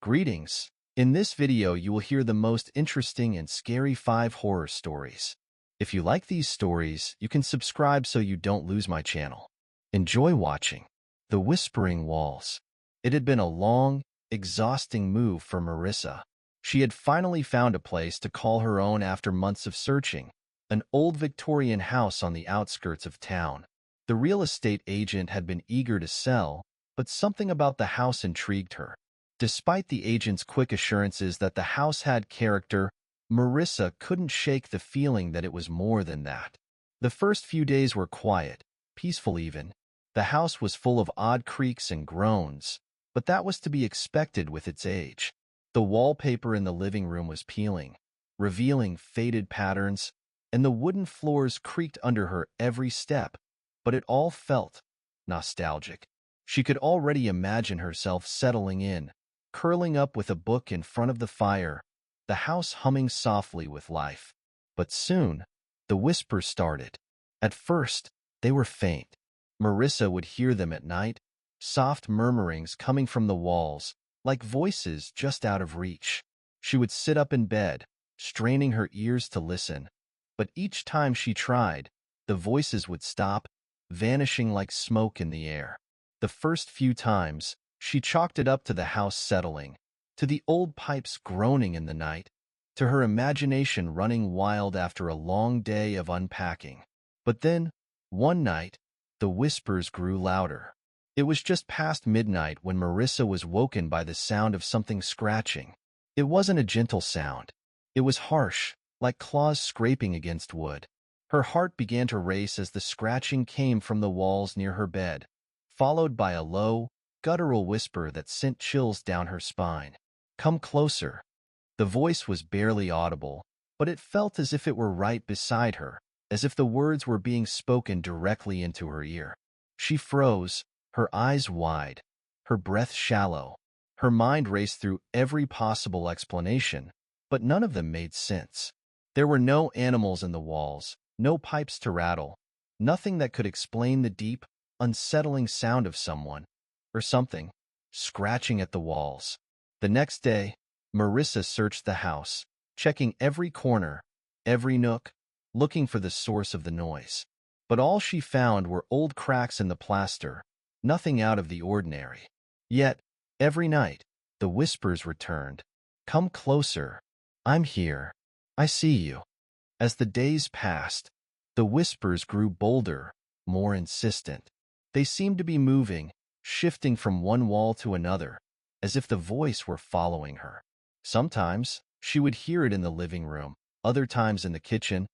Greetings. In this video, you will hear the most interesting and scary 5 horror stories. If you like these stories, you can subscribe so you don't lose my channel. Enjoy watching. The Whispering Walls. It had been a long, exhausting move for Marissa. She had finally found a place to call her own after months of searching, an old Victorian house on the outskirts of town. The real estate agent had been eager to sell, but something about the house intrigued her. Despite the agent's quick assurances that the house had character, Marissa couldn't shake the feeling that it was more than that. The first few days were quiet, peaceful even. The house was full of odd creaks and groans, but that was to be expected with its age. The wallpaper in the living room was peeling, revealing faded patterns, and the wooden floors creaked under her every step, but it all felt nostalgic. She could already imagine herself settling in, curling up with a book in front of the fire, the house humming softly with life. But soon, the whispers started. At first, they were faint. Marissa would hear them at night, soft murmurings coming from the walls, like voices just out of reach. She would sit up in bed, straining her ears to listen. But each time she tried, the voices would stop, vanishing like smoke in the air. The first few times, she chalked it up to the house settling, to the old pipes groaning in the night, to her imagination running wild after a long day of unpacking. But then, one night, the whispers grew louder. It was just past midnight when Marissa was woken by the sound of something scratching. It wasn't a gentle sound. It was harsh, like claws scraping against wood. Her heart began to race as the scratching came from the walls near her bed, followed by a low, guttural whisper that sent chills down her spine. "Come closer." The voice was barely audible, but it felt as if it were right beside her, as if the words were being spoken directly into her ear. She froze, her eyes wide, her breath shallow. Her mind raced through every possible explanation, but none of them made sense. There were no animals in the walls, no pipes to rattle, nothing that could explain the deep, unsettling sound of someone, or something, scratching at the walls. The next day, Marissa searched the house, checking every corner, every nook, looking for the source of the noise. But all she found were old cracks in the plaster, nothing out of the ordinary. Yet, every night, the whispers returned. "Come closer. I'm here. I see you." As the days passed, the whispers grew bolder, more insistent. They seemed to be moving, shifting from one wall to another, as if the voice were following her. Sometimes, she would hear it in the living room, other times in the kitchen,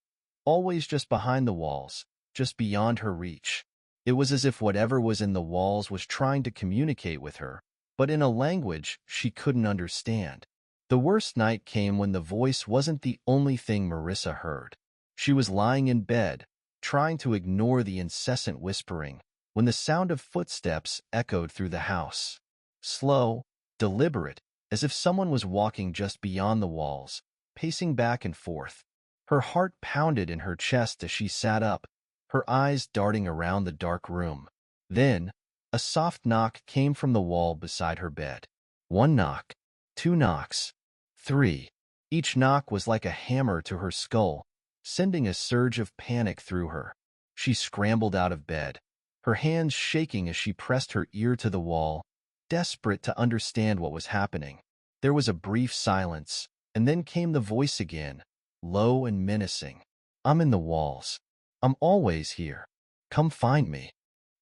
always just behind the walls, just beyond her reach. It was as if whatever was in the walls was trying to communicate with her, but in a language she couldn't understand. The worst night came when the voice wasn't the only thing Marissa heard. She was lying in bed, trying to ignore the incessant whispering, when the sound of footsteps echoed through the house. Slow, deliberate, as if someone was walking just beyond the walls, pacing back and forth. Her heart pounded in her chest as she sat up, her eyes darting around the dark room. Then, a soft knock came from the wall beside her bed. One knock, 2 knocks, 3. Each knock was like a hammer to her skull, sending a surge of panic through her. She scrambled out of bed, her hands shaking as she pressed her ear to the wall, desperate to understand what was happening. There was a brief silence, and then came the voice again, low and menacing. "I'm in the walls. I'm always here. Come find me."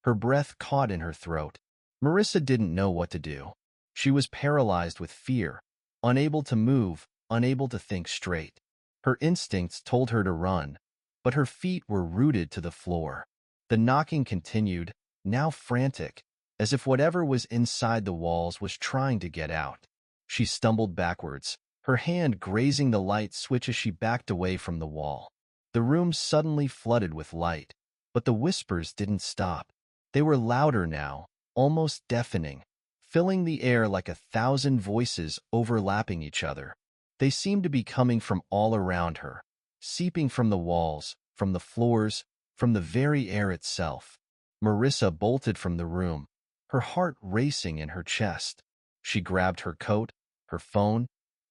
Her breath caught in her throat. Marissa didn't know what to do. She was paralyzed with fear, unable to move, unable to think straight. Her instincts told her to run, but her feet were rooted to the floor. The knocking continued, now frantic, as if whatever was inside the walls was trying to get out. She stumbled backwards, her hand grazing the light switch as she backed away from the wall. The room suddenly flooded with light, but the whispers didn't stop. They were louder now, almost deafening, filling the air like 1,000 voices overlapping each other. They seemed to be coming from all around her, seeping from the walls, from the floors, from the very air itself. Marissa bolted from the room, her heart racing in her chest. She grabbed her coat, her phone,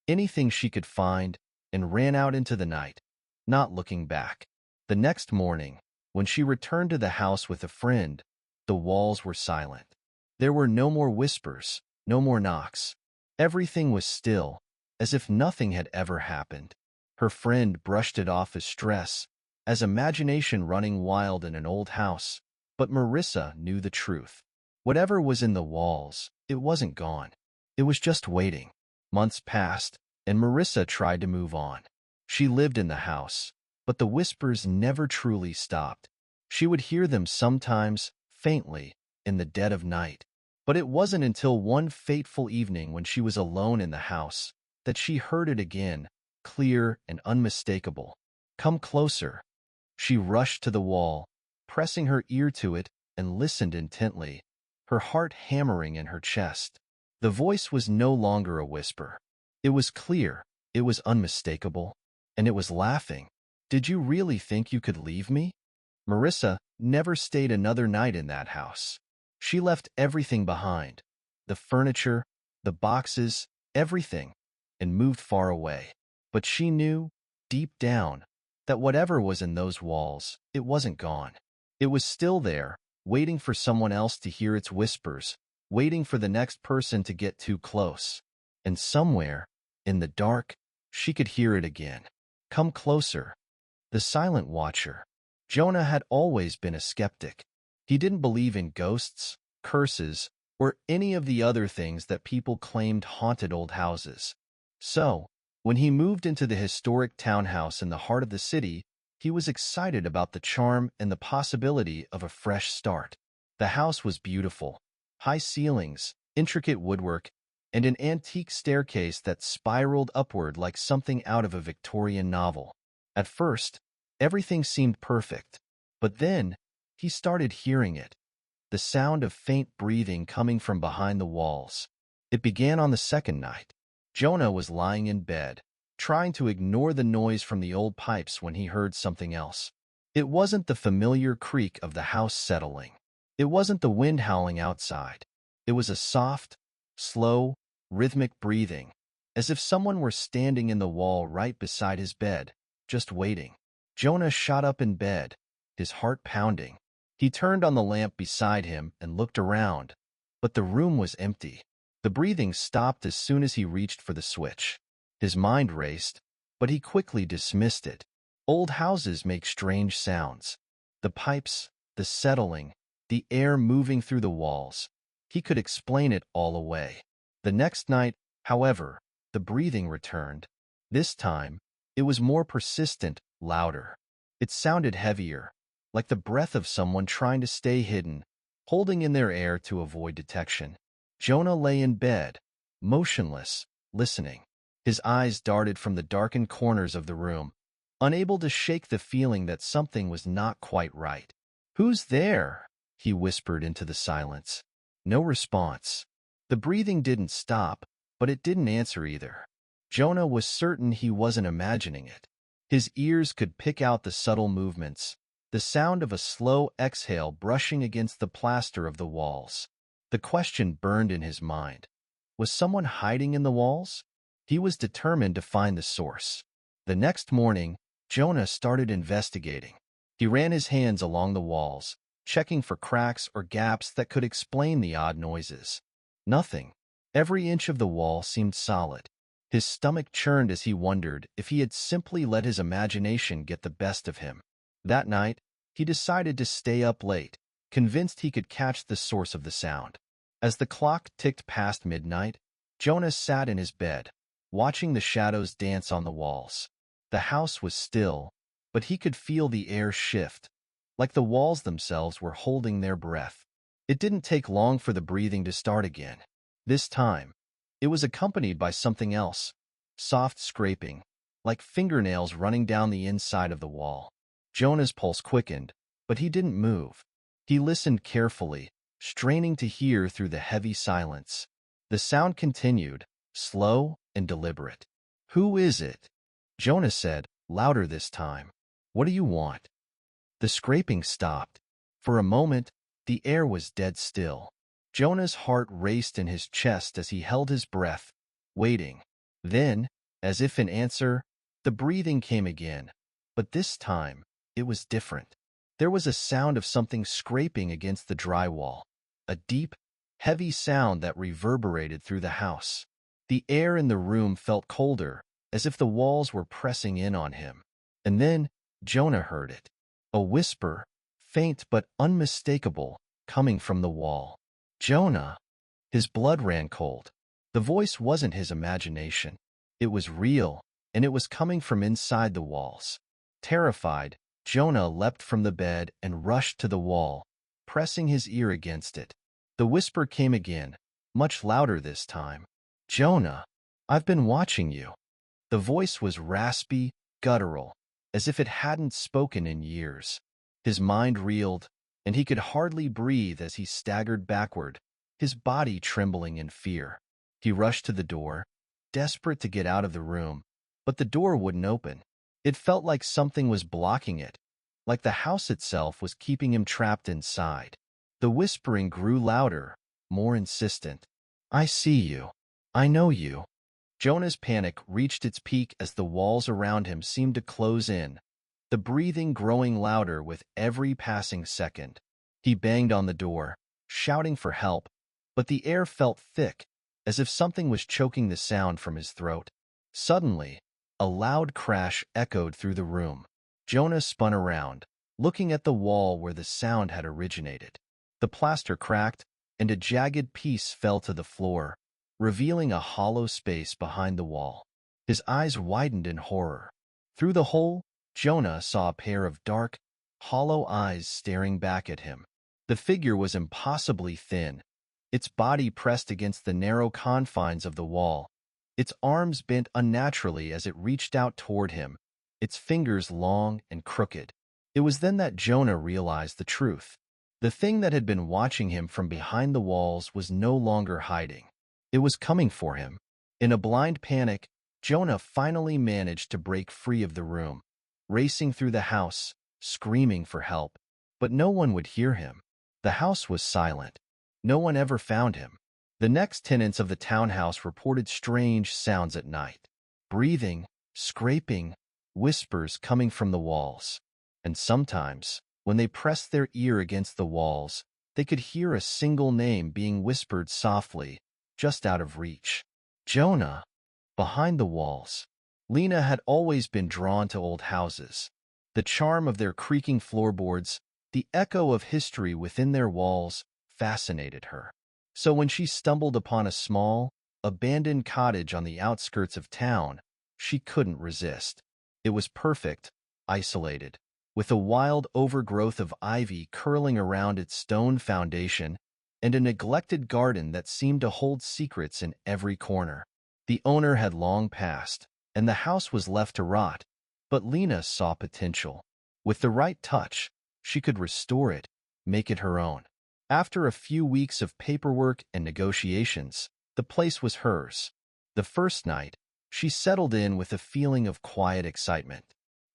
anything she could find, and ran out into the night, not looking back. The next morning, when she returned to the house with a friend, the walls were silent. There were no more whispers, no more knocks. Everything was still, as if nothing had ever happened. Her friend brushed it off as stress, as imagination running wild in an old house. But Marissa knew the truth. Whatever was in the walls, it wasn't gone. It was just waiting. Months passed, and Marissa tried to move on. She lived in the house, but the whispers never truly stopped. She would hear them sometimes, faintly, in the dead of night. But it wasn't until one fateful evening when she was alone in the house that she heard it again, clear and unmistakable. "Come closer." She rushed to the wall, pressing her ear to it, and listened intently, her heart hammering in her chest. The voice was no longer a whisper. It was clear, it was unmistakable, and it was laughing. "Did you really think you could leave me?" Marissa never stayed another night in that house. She left everything behind, the furniture, the boxes, everything, and moved far away. But she knew, deep down, that whatever was in those walls, it wasn't gone. It was still there, waiting for someone else to hear its whispers, waiting for the next person to get too close. And somewhere, in the dark, she could hear it again. "Come closer." The silent watcher. Jonah had always been a skeptic. He didn't believe in ghosts, curses, or any of the other things that people claimed haunted old houses. So, when he moved into the historic townhouse in the heart of the city, he was excited about the charm and the possibility of a fresh start. The house was beautiful. High ceilings, intricate woodwork, and an antique staircase that spiraled upward like something out of a Victorian novel. At first, everything seemed perfect, but then he started hearing it, the sound of faint breathing coming from behind the walls. It began on the second night. Jonah was lying in bed, trying to ignore the noise from the old pipes when he heard something else. It wasn't the familiar creak of the house settling. It wasn't the wind howling outside. It was a soft, slow, rhythmic breathing, as if someone were standing in the wall right beside his bed, just waiting. Jonah shot up in bed, his heart pounding. He turned on the lamp beside him and looked around, but the room was empty. The breathing stopped as soon as he reached for the switch. His mind raced, but he quickly dismissed it. Old houses make strange sounds. The pipes, the settling, the air moving through the walls. He could explain it all away. The next night, however, the breathing returned. This time, it was more persistent, louder. It sounded heavier, like the breath of someone trying to stay hidden, holding in their air to avoid detection. Jonah lay in bed, motionless, listening. His eyes darted from the darkened corners of the room, unable to shake the feeling that something was not quite right. "Who's there?" he whispered into the silence. No response. The breathing didn't stop, but it didn't answer either. Jonah was certain he wasn't imagining it. His ears could pick out the subtle movements, the sound of a slow exhale brushing against the plaster of the walls. The question burned in his mind. Was someone hiding in the walls? He was determined to find the source. The next morning, Jonah started investigating. He ran his hands along the walls, checking for cracks or gaps that could explain the odd noises. Nothing. Every inch of the wall seemed solid. His stomach churned as he wondered if he had simply let his imagination get the best of him. That night, he decided to stay up late, convinced he could catch the source of the sound. As the clock ticked past midnight, Jonah sat in his bed, watching the shadows dance on the walls. The house was still, but he could feel the air shift, like the walls themselves were holding their breath. It didn't take long for the breathing to start again. This time, it was accompanied by something else, soft scraping, like fingernails running down the inside of the wall. Jonah's pulse quickened, but he didn't move. He listened carefully, straining to hear through the heavy silence. The sound continued, slow and deliberate. "Who is it?" Jonah said, louder this time. "What do you want?" The scraping stopped. For a moment, the air was dead still. Jonah's heart raced in his chest as he held his breath, waiting. Then, as if in answer, the breathing came again, but this time it was different. There was a sound of something scraping against the drywall, a deep, heavy sound that reverberated through the house. The air in the room felt colder, as if the walls were pressing in on him. And then Jonah heard it, a whisper, faint but unmistakable, coming from the wall. Jonah! His blood ran cold. The voice wasn't his imagination. It was real, and it was coming from inside the walls. Terrified, Jonah leapt from the bed and rushed to the wall, pressing his ear against it. The whisper came again, much louder this time. Jonah, I've been watching you. The voice was raspy, guttural, as if it hadn't spoken in years. His mind reeled, and he could hardly breathe as he staggered backward, his body trembling in fear. He rushed to the door, desperate to get out of the room, but the door wouldn't open. It felt like something was blocking it, like the house itself was keeping him trapped inside. The whispering grew louder, more insistent. I see you. I know you. Jonah's panic reached its peak as the walls around him seemed to close in, the breathing growing louder with every passing second. He banged on the door, shouting for help, but the air felt thick, as if something was choking the sound from his throat. Suddenly, a loud crash echoed through the room. Jonah spun around, looking at the wall where the sound had originated. The plaster cracked, and a jagged piece fell to the floor, revealing a hollow space behind the wall. His eyes widened in horror. Through the hole, Jonah saw a pair of dark, hollow eyes staring back at him. The figure was impossibly thin, its body pressed against the narrow confines of the wall, its arms bent unnaturally as it reached out toward him, its fingers long and crooked. It was then that Jonah realized the truth. The thing that had been watching him from behind the walls was no longer hiding. It was coming for him. In a blind panic, Jonah finally managed to break free of the room, racing through the house, screaming for help. But no one would hear him. The house was silent. No one ever found him. The next tenants of the townhouse reported strange sounds at night. Breathing, scraping, whispers coming from the walls. And sometimes, when they pressed their ear against the walls, they could hear a single name being whispered softly, just out of reach. Jonah. Behind the walls. Lena had always been drawn to old houses. The charm of their creaking floorboards, the echo of history within their walls, fascinated her. So when she stumbled upon a small, abandoned cottage on the outskirts of town, she couldn't resist. It was perfect, isolated, with a wild overgrowth of ivy curling around its stone foundation and a neglected garden that seemed to hold secrets in every corner. The owner had long passed, and the house was left to rot, but Lena saw potential. With the right touch, she could restore it, make it her own. After a few weeks of paperwork and negotiations, the place was hers. The first night, she settled in with a feeling of quiet excitement.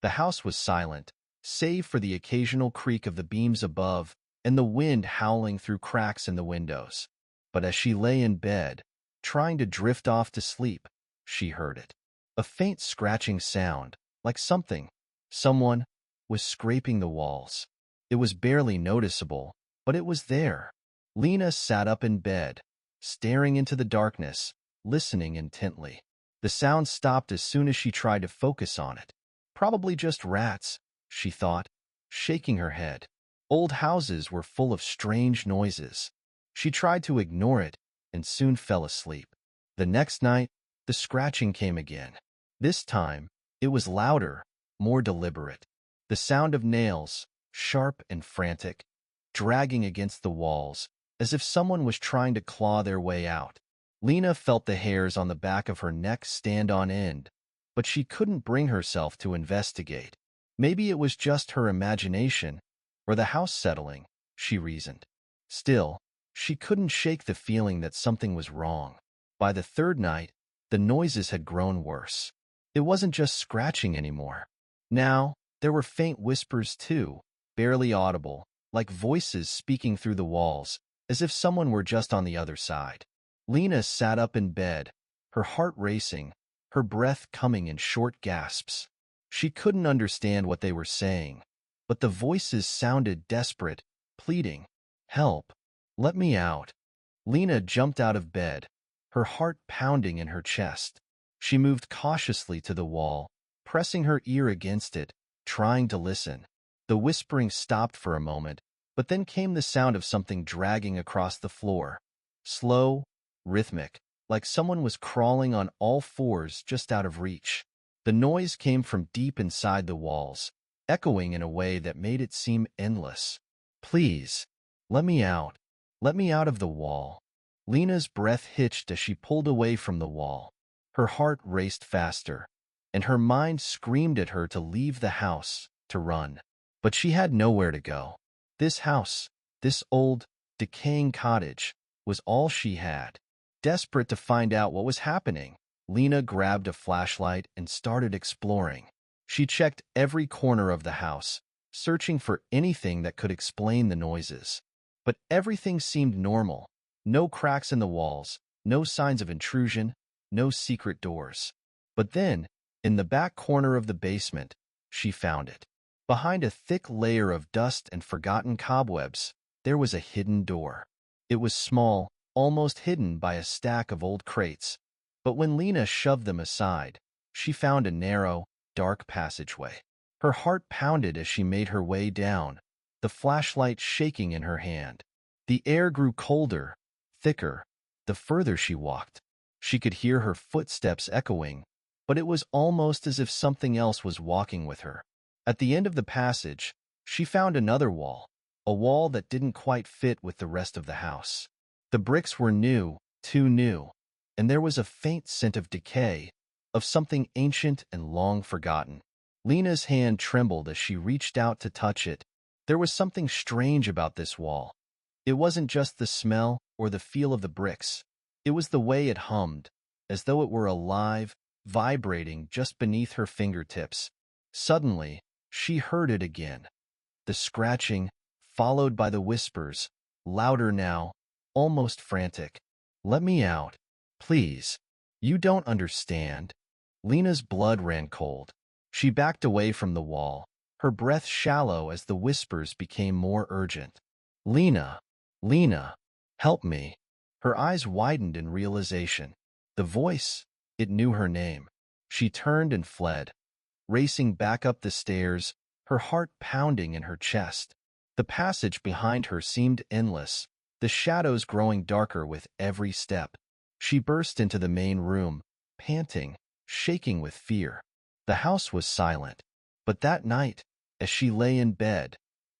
The house was silent, save for the occasional creak of the beams above and the wind howling through cracks in the windows. But as she lay in bed, trying to drift off to sleep, she heard it. A faint scratching sound, like someone, was scraping the walls. It was barely noticeable, but it was there. Lena sat up in bed, staring into the darkness, listening intently. The sound stopped as soon as she tried to focus on it. Probably just rats, she thought, shaking her head. Old houses were full of strange noises. She tried to ignore it and soon fell asleep. The next night, the scratching came again. This time, it was louder, more deliberate. The sound of nails, sharp and frantic, dragging against the walls, as if someone was trying to claw their way out. Lena felt the hairs on the back of her neck stand on end, but she couldn't bring herself to investigate. Maybe it was just her imagination, or the house settling, she reasoned. Still, she couldn't shake the feeling that something was wrong. By the third night, the noises had grown worse. It wasn't just scratching anymore. Now, there were faint whispers too, barely audible, like voices speaking through the walls, as if someone were just on the other side. Lena sat up in bed, her heart racing, her breath coming in short gasps. She couldn't understand what they were saying, but the voices sounded desperate, pleading, "Help! Let me out!" Lena jumped out of bed, her heart pounding in her chest. She moved cautiously to the wall, pressing her ear against it, trying to listen. The whispering stopped for a moment, but then came the sound of something dragging across the floor. Slow, rhythmic, like someone was crawling on all fours just out of reach. The noise came from deep inside the walls, echoing in a way that made it seem endless. "Please, let me out. Let me out of the wall." Lena's breath hitched as she pulled away from the wall. Her heart raced faster, and her mind screamed at her to leave the house, to run. But she had nowhere to go. This house, this old, decaying cottage, was all she had. Desperate to find out what was happening, Lena grabbed a flashlight and started exploring. She checked every corner of the house, searching for anything that could explain the noises. But everything seemed normal. No cracks in the walls, no signs of intrusion, no secret doors. But then, in the back corner of the basement, she found it. Behind a thick layer of dust and forgotten cobwebs, there was a hidden door. It was small, almost hidden by a stack of old crates. But when Lena shoved them aside, she found a narrow, dark passageway. Her heart pounded as she made her way down, the flashlight shaking in her hand. The air grew colder, thicker, the further she walked. She could hear her footsteps echoing, but it was almost as if something else was walking with her. At the end of the passage, she found another wall, a wall that didn't quite fit with the rest of the house. The bricks were new, too new, and there was a faint scent of decay, of something ancient and long forgotten. Lena's hand trembled as she reached out to touch it. There was something strange about this wall. It wasn't just the smell or the feel of the bricks. It was the way it hummed, as though it were alive, vibrating just beneath her fingertips. Suddenly, she heard it again. The scratching, followed by the whispers, louder now, almost frantic. "Let me out. Please. You don't understand." Lena's blood ran cold. She backed away from the wall, her breath shallow as the whispers became more urgent. "Lena, Lena, help me." Her eyes widened in realization. The voice, it knew her name. She turned and fled, racing back up the stairs, her heart pounding in her chest. The passage behind her seemed endless, the shadows growing darker with every step. She burst into the main room, panting, shaking with fear. The house was silent, but that night, as she lay in bed,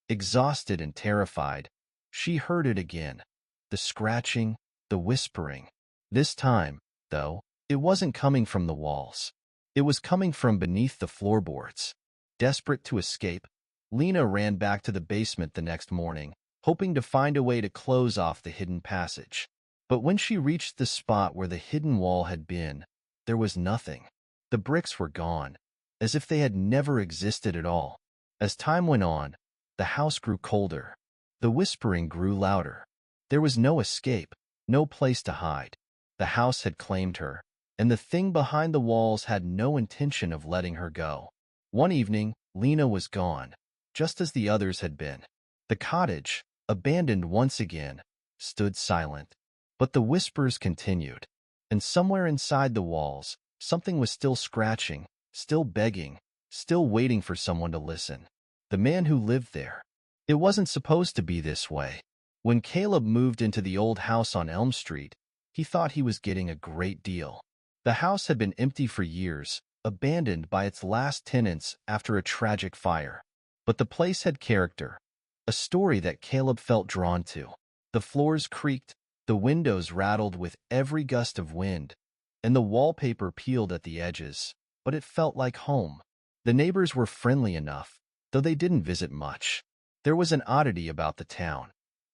exhausted and terrified, she heard it again. The scratching, the whispering. This time, though, it wasn't coming from the walls. It was coming from beneath the floorboards. Desperate to escape, Lena ran back to the basement the next morning, hoping to find a way to close off the hidden passage. But when she reached the spot where the hidden wall had been, there was nothing. The bricks were gone, as if they had never existed at all. As time went on, the house grew colder. The whispering grew louder. There was no escape, no place to hide. The house had claimed her, and the thing behind the walls had no intention of letting her go. One evening, Lena was gone, just as the others had been. The cottage, abandoned once again, stood silent. But the whispers continued, and somewhere inside the walls, something was still scratching, still begging, still waiting for someone to listen. The man who lived there. It wasn't supposed to be this way. When Caleb moved into the old house on Elm Street, he thought he was getting a great deal. The house had been empty for years, abandoned by its last tenants after a tragic fire. But the place had character, a story that Caleb felt drawn to. The floors creaked, the windows rattled with every gust of wind, and the wallpaper peeled at the edges, but it felt like home. The neighbors were friendly enough, though they didn't visit much. There was an oddity about the town,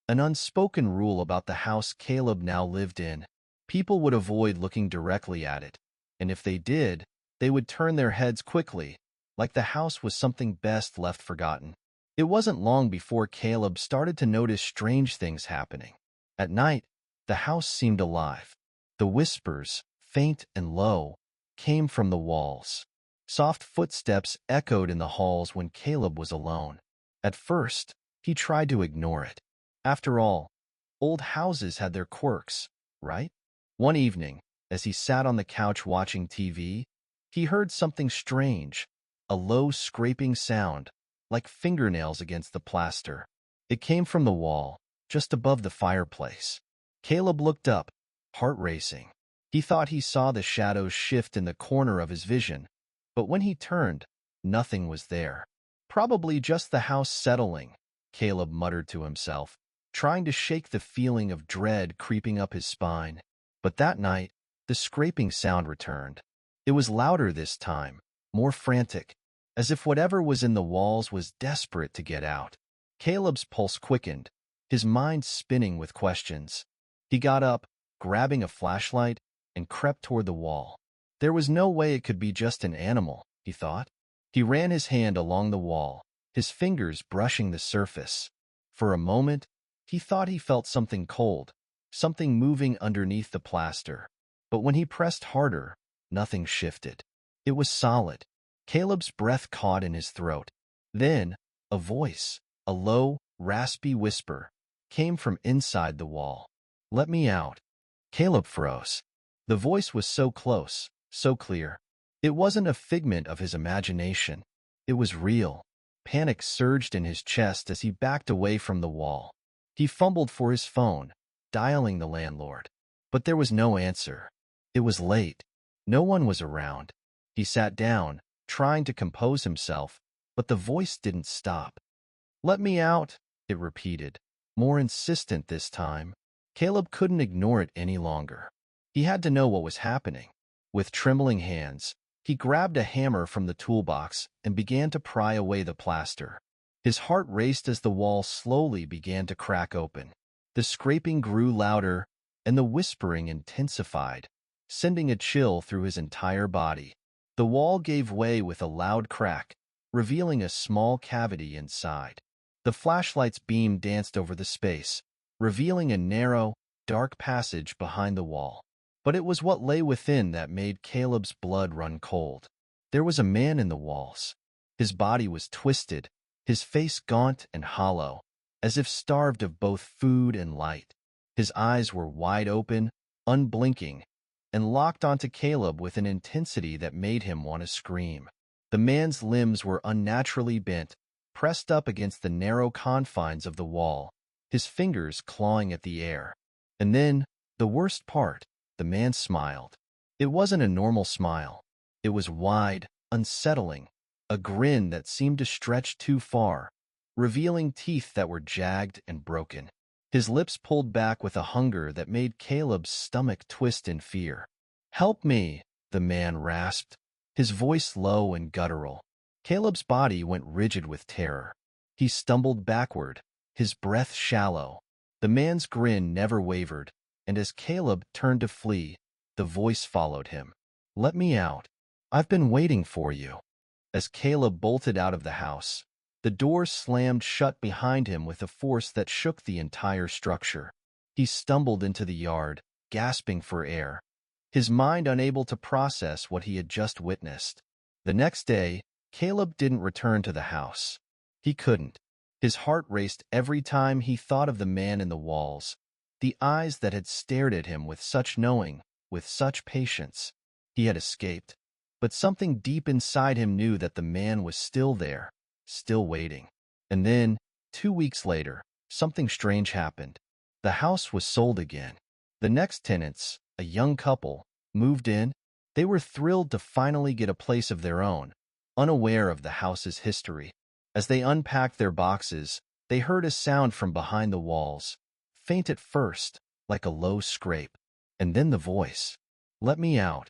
an unspoken rule about the house Caleb now lived in. People would avoid looking directly at it, and if they did, they would turn their heads quickly, like the house was something best left forgotten. It wasn't long before Caleb started to notice strange things happening. At night, the house seemed alive. The whispers, faint and low, came from the walls. Soft footsteps echoed in the halls when Caleb was alone. At first, he tried to ignore it. After all, old houses had their quirks, right? One evening, as he sat on the couch watching TV, he heard something strange, a low scraping sound, like fingernails against the plaster. It came from the wall, just above the fireplace. Caleb looked up, heart racing. He thought he saw the shadows shift in the corner of his vision, but when he turned, nothing was there. Probably just the house settling, Caleb muttered to himself, trying to shake the feeling of dread creeping up his spine. But that night, the scraping sound returned. It was louder this time, more frantic, as if whatever was in the walls was desperate to get out. Caleb's pulse quickened, his mind spinning with questions. He got up, grabbing a flashlight, and crept toward the wall. There was no way it could be just an animal, he thought. He ran his hand along the wall, his fingers brushing the surface. For a moment, he thought he felt something cold, something moving underneath the plaster. But when he pressed harder, nothing shifted. It was solid. Caleb's breath caught in his throat. Then, a voice, a low, raspy whisper, came from inside the wall. "Let me out." Caleb froze. The voice was so close, so clear. It wasn't a figment of his imagination. It was real. Panic surged in his chest as he backed away from the wall. He fumbled for his phone, dialing the landlord. But there was no answer. It was late. No one was around. He sat down, trying to compose himself, but the voice didn't stop. "Let me out," it repeated, more insistent this time. Caleb couldn't ignore it any longer. He had to know what was happening. With trembling hands, he grabbed a hammer from the toolbox and began to pry away the plaster. His heart raced as the wall slowly began to crack open. The scraping grew louder, and the whispering intensified, sending a chill through his entire body. The wall gave way with a loud crack, revealing a small cavity inside. The flashlight's beam danced over the space, revealing a narrow, dark passage behind the wall. But it was what lay within that made Caleb's blood run cold. There was a man in the walls. His body was twisted, his face gaunt and hollow, as if starved of both food and light. His eyes were wide open, unblinking, and locked onto Caleb with an intensity that made him want to scream. The man's limbs were unnaturally bent, pressed up against the narrow confines of the wall, his fingers clawing at the air. And then, the worst part, the man smiled. It wasn't a normal smile. It was wide, unsettling, a grin that seemed to stretch too far, revealing teeth that were jagged and broken. His lips pulled back with a hunger that made Caleb's stomach twist in fear. "Help me," the man rasped, his voice low and guttural. Caleb's body went rigid with terror. He stumbled backward, his breath shallow. The man's grin never wavered, and as Caleb turned to flee, the voice followed him. "Let me out. I've been waiting for you." As Caleb bolted out of the house, the door slammed shut behind him with a force that shook the entire structure. He stumbled into the yard, gasping for air, his mind unable to process what he had just witnessed. The next day, Caleb didn't return to the house. He couldn't. His heart raced every time he thought of the man in the walls, the eyes that had stared at him with such knowing, with such patience. He had escaped, but something deep inside him knew that the man was still there, still waiting. And then, 2 weeks later, something strange happened. The house was sold again. The next tenants, a young couple, moved in. They were thrilled to finally get a place of their own, unaware of the house's history. As they unpacked their boxes, they heard a sound from behind the walls, faint at first, like a low scrape, and then the voice. "Let me out."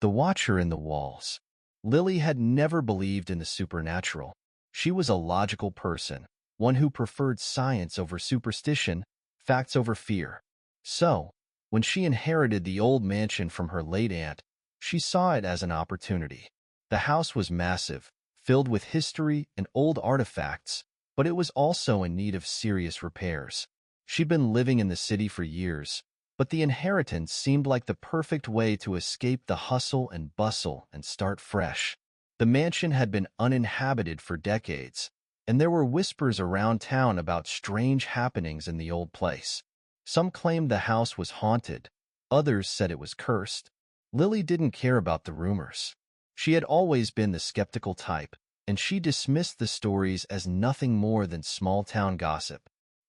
The watcher in the walls. Lily had never believed in the supernatural. She was a logical person, one who preferred science over superstition, facts over fear. So, when she inherited the old mansion from her late aunt, she saw it as an opportunity. The house was massive, filled with history and old artifacts, but it was also in need of serious repairs. She'd been living in the city for years, But the inheritance seemed like the perfect way to escape the hustle and bustle and start fresh. The mansion had been uninhabited for decades, and there were whispers around town about strange happenings in the old place. Some claimed the house was haunted, others said it was cursed. Lily didn't care about the rumors. She had always been the skeptical type, and she dismissed the stories as nothing more than small-town gossip.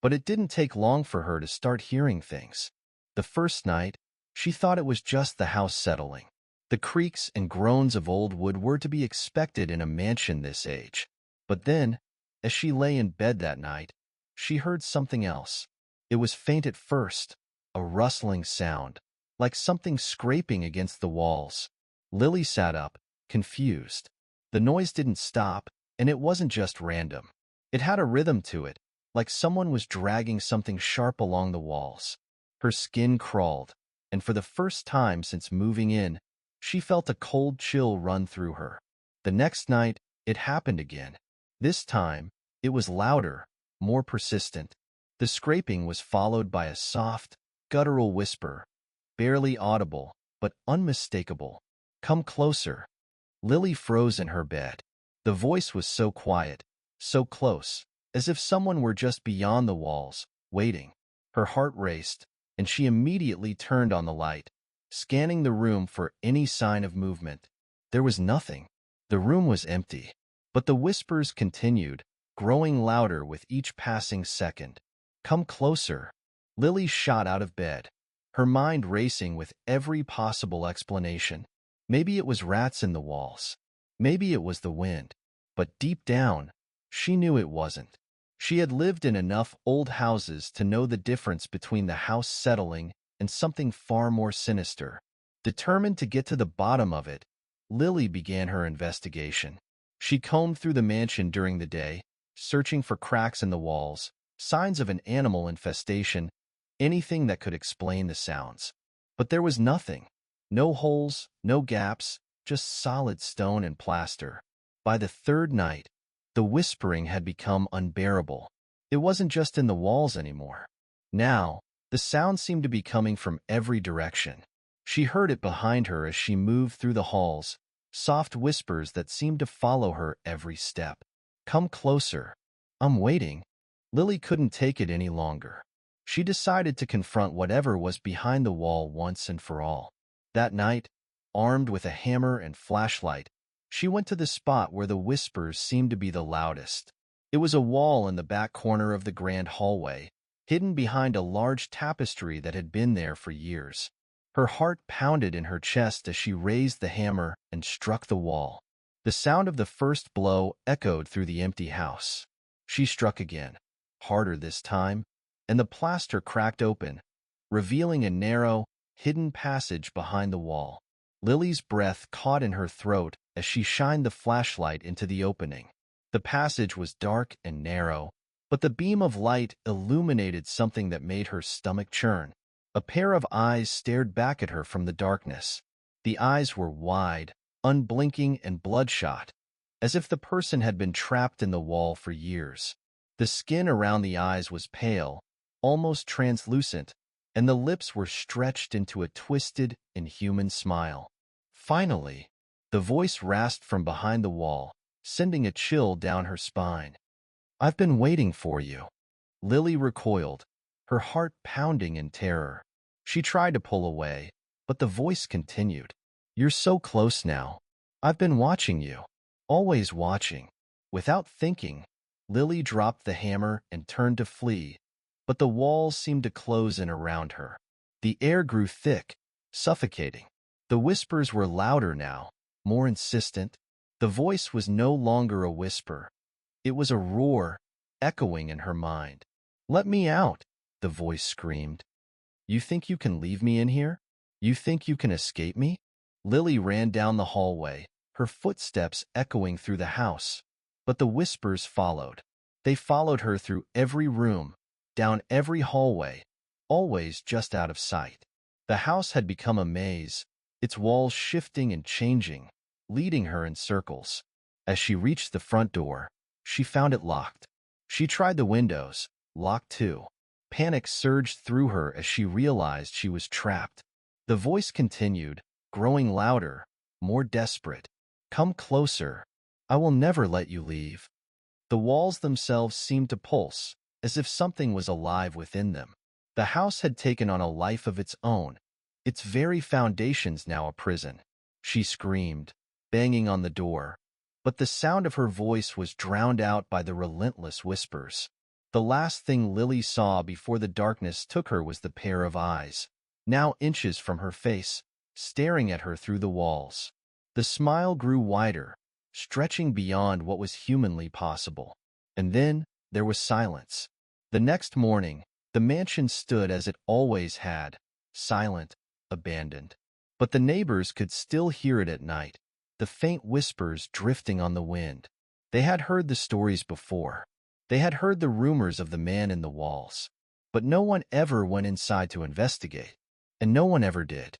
But it didn't take long for her to start hearing things. The first night, she thought it was just the house settling. The creaks and groans of old wood were to be expected in a mansion this age. But then, as she lay in bed that night, she heard something else. It was faint at first, a rustling sound, like something scraping against the walls. Lily sat up, confused. The noise didn't stop, and it wasn't just random. It had a rhythm to it, like someone was dragging something sharp along the walls. Her skin crawled, and for the first time since moving in, she felt a cold chill run through her. The next night, it happened again. This time, it was louder, more persistent. The scraping was followed by a soft, guttural whisper, barely audible, but unmistakable. "Come closer." Lily froze in her bed. The voice was so quiet, so close, as if someone were just beyond the walls, waiting. Her heart raced, and she immediately turned on the light, scanning the room for any sign of movement. There was nothing. The room was empty. But the whispers continued, growing louder with each passing second. "Come closer." Lily shot out of bed, her mind racing with every possible explanation. Maybe it was rats in the walls. Maybe it was the wind. But deep down, she knew it wasn't. She had lived in enough old houses to know the difference between the house settling and something far more sinister. Determined to get to the bottom of it, Lily began her investigation. She combed through the mansion during the day, searching for cracks in the walls, signs of an animal infestation, anything that could explain the sounds. But there was nothing. No holes, no gaps, just solid stone and plaster. By the third night, the whispering had become unbearable. It wasn't just in the walls anymore. Now, the sound seemed to be coming from every direction. She heard it behind her as she moved through the halls, soft whispers that seemed to follow her every step. "Come closer." "I'm waiting." Lily couldn't take it any longer. She decided to confront whatever was behind the wall once and for all. That night, armed with a hammer and flashlight, she went to the spot where the whispers seemed to be the loudest. It was a wall in the back corner of the grand hallway, hidden behind a large tapestry that had been there for years. Her heart pounded in her chest as she raised the hammer and struck the wall. The sound of the first blow echoed through the empty house. She struck again, harder this time, and the plaster cracked open, revealing a narrow, hidden passage behind the wall. Lily's breath caught in her throat as she shined the flashlight into the opening. The passage was dark and narrow, but the beam of light illuminated something that made her stomach churn. A pair of eyes stared back at her from the darkness. The eyes were wide, unblinking, and bloodshot, as if the person had been trapped in the wall for years. The skin around the eyes was pale, almost translucent, and the lips were stretched into a twisted, inhuman smile. Finally, the voice rasped from behind the wall, sending a chill down her spine. "I've been waiting for you." Lily recoiled, her heart pounding in terror. She tried to pull away, but the voice continued. "You're so close now. I've been watching you. Always watching." Without thinking, Lily dropped the hammer and turned to flee, but the walls seemed to close in around her. The air grew thick, suffocating. The whispers were louder now, more insistent. The voice was no longer a whisper. It was a roar, echoing in her mind. "Let me out," the voice screamed. "You think you can leave me in here? You think you can escape me?" Lily ran down the hallway, her footsteps echoing through the house. But the whispers followed. They followed her through every room, down every hallway, always just out of sight. The house had become a maze, its walls shifting and changing, leading her in circles. As she reached the front door, she found it locked. She tried the windows, locked too. Panic surged through her as she realized she was trapped. The voice continued, growing louder, more desperate. "Come closer. I will never let you leave." The walls themselves seemed to pulse, as if something was alive within them. The house had taken on a life of its own, its very foundations now a prison. She screamed, banging on the door, but the sound of her voice was drowned out by the relentless whispers. The last thing Lily saw before the darkness took her was the pair of eyes, now inches from her face, staring at her through the walls. The smile grew wider, stretching beyond what was humanly possible. And then there was silence. The next morning, the mansion stood as it always had, silent, abandoned. But the neighbors could still hear it at night, the faint whispers drifting on the wind. They had heard the stories before. They had heard the rumors of the man in the walls. But no one ever went inside to investigate, and no one ever did.